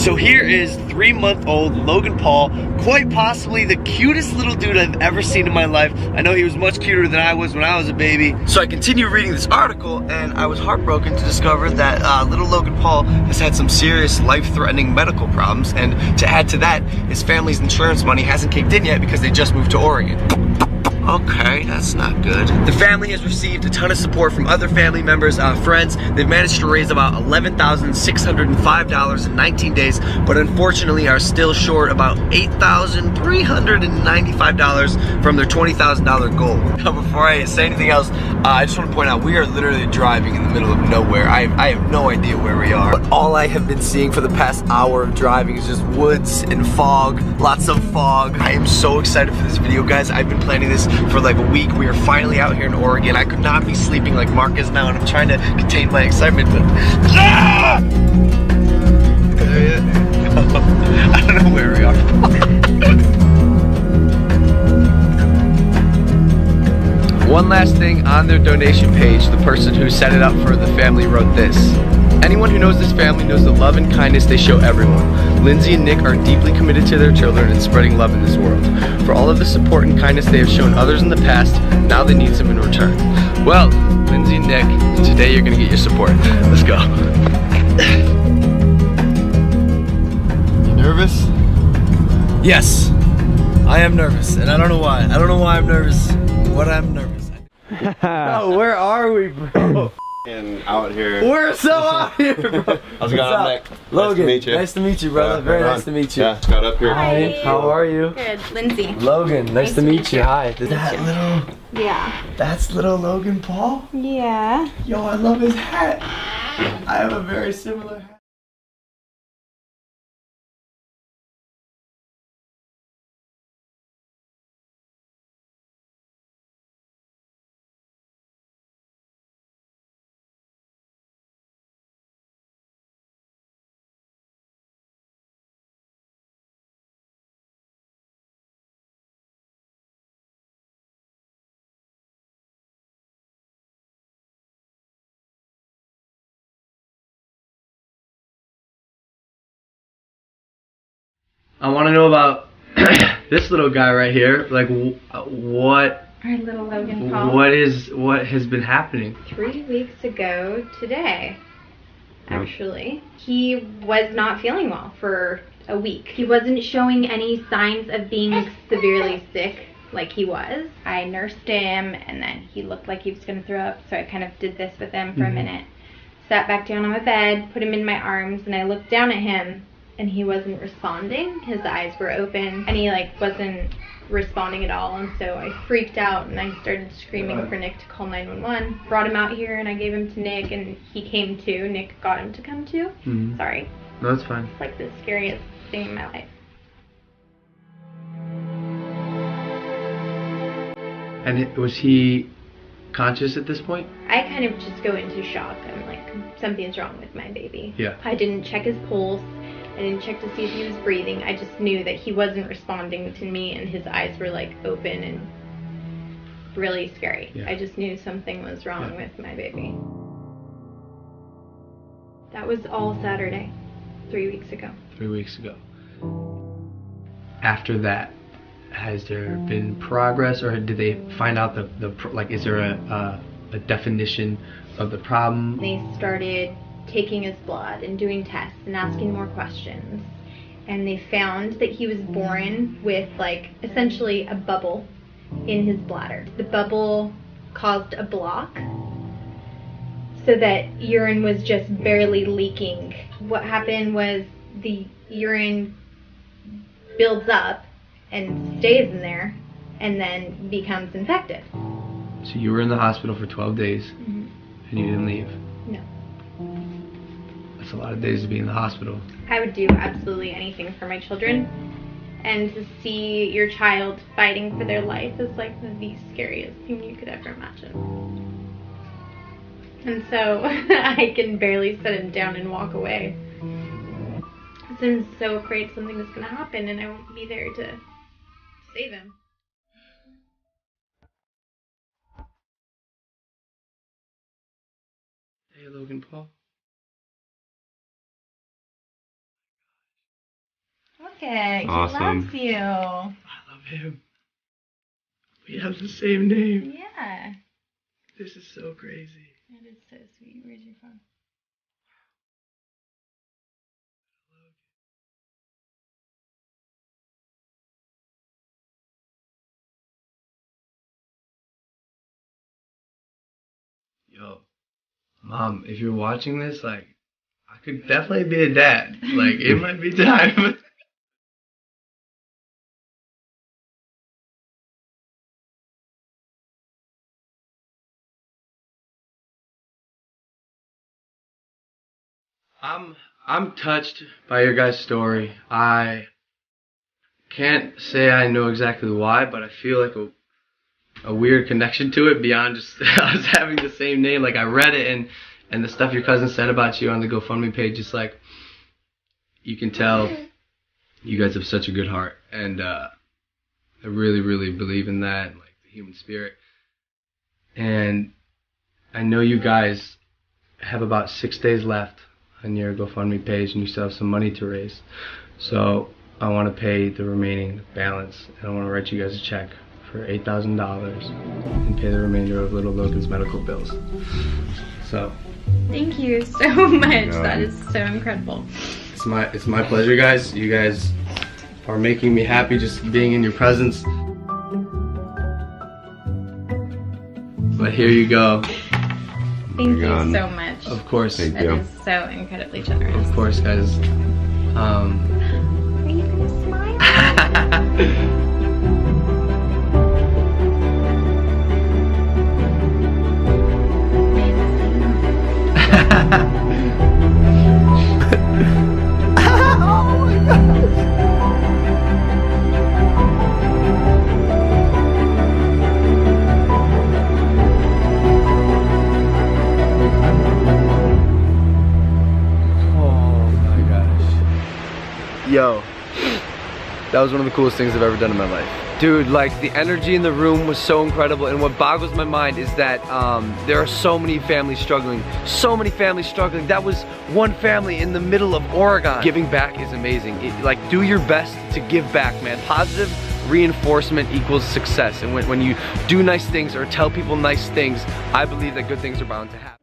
So here is 3-month-old Logan Paul, quite possibly the cutest little dude I've ever seen in my life. I know he was much cuter than I was when I was a baby. So I continued reading this article and I was heartbroken to discover that little Logan Paul has had some serious life-threatening medical problems, and to add to that, his family's insurance money hasn't kicked in yet because they just moved to Oregon. Okay, that's not good. The family has received a ton of support from other family members, friends. They've managed to raise about $11,605 in 19 days, but unfortunately are still short about $8,395 from their $20,000 goal. Now, before I say anything else, I just want to point out we are literally driving in the middle of nowhere. I have no idea where we are. But all I have been seeing for the past hour of driving is just woods and fog, lots of fog. I am so excited for this video, guys. I've been planning this for like a week. We are finally out here in Oregon. I could not be sleeping like Mark is now, and I'm trying to contain my excitement, but I don't know where we are. One last thing, on their donation page, the person who set it up for the family wrote this: anyone who knows this family knows the love and kindness they show everyone. Lindsay and Nick are deeply committed to their children and spreading love in this world. For all of the support and kindness they have shown others in the past, now they need some in return. Well, Lindsay and Nick, today you're gonna get your support. Let's go. You nervous? Yes, I am nervous, and I don't know why. I don't know why I'm nervous, but I'm nervous. Oh, where are we, bro? And out here. We're so out here, bro. How's it going? I'm Nick. Logan, nice to meet you. Nice to meet you, brother. Very nice to meet you. Yeah, got up here. Hi, how are you? Good, Lindsay. Logan, nice to meet you. Hi. Yeah. That's little Logan Paul? Yeah. Yo, I love his hat. I have a very similar hat. I want to know about this little guy right here. Like, what? Our little Logan Paul. What has been happening? 3 weeks ago today, actually, he was not feeling well for a week. He wasn't showing any signs of being severely sick like he was. I nursed him, and then he looked like he was going to throw up, so I kind of did this with him for a minute. Sat back down on my bed, put him in my arms, and I looked down at him, and he wasn't responding. His eyes were open, and he wasn't responding at all, and so I freaked out and I started screaming for Nick to call 911. Brought him out here and I gave him to Nick, and he came to. Nick got him to come to. Sorry. No, that's fine. It's like the scariest thing in my life. And was he conscious at this point? I kind of just go into shock. I'm like, something's wrong with my baby. Yeah. I didn't check his pulse. I didn't check to see if he was breathing. I just knew that he wasn't responding to me, and his eyes were open and really scary. Yeah. I just knew something was wrong with my baby. That was all Saturday, 3 weeks ago. 3 weeks ago. After that, has there been progress, or did they find out is there a definition of the problem? They started taking his blood and doing tests and asking more questions, and they found that he was born with essentially a bubble in his bladder. The bubble caused a block so that urine was just barely leaking. What happened was the urine builds up and stays in there and then becomes infected. So you were in the hospital for 12 days and you didn't leave? No. That's a lot of days to be in the hospital. I would do absolutely anything for my children, and to see your child fighting for their life is the scariest thing you could ever imagine. And so I can barely set him down and walk away. So I'm so afraid something is going to happen and I won't be there to save him. Hey, Logan Paul. it. Awesome. He loves you. I love him. We have the same name. Yeah. This is so crazy. That is so sweet. Where's your phone? Yo, Mom, if you're watching this, like, I could definitely be a dad. Like, it might be time. I'm touched by your guys' story. I can't say I know exactly why, but I feel like a weird connection to it beyond just us having the same name. Like, I read it and the stuff your cousin said about you on the GoFundMe page, it's like, you can tell you guys have such a good heart. And I really, really believe in that, like the human spirit. And I know you guys have about 6 days left on your GoFundMe page and you still have some money to raise. So I want to pay the remaining balance, and I want to write you guys a check for $8,000 and pay the remainder of little Logan's medical bills. So Thank you so much. That is so incredible. it's my pleasure, guys. You guys are making me happy just being in your presence. But here you go. Thank you so much. Of course. That is so incredibly generous. Of course, guys. Are you gonna smile? Yo, that was one of the coolest things I've ever done in my life. Dude, like, the energy in the room was so incredible, and what boggles my mind is that there are so many families struggling. So many families struggling. That was one family in the middle of Oregon. Giving back is amazing. Like, do your best to give back, man. Positive reinforcement equals success, and when you do nice things or tell people nice things, I believe that good things are bound to happen.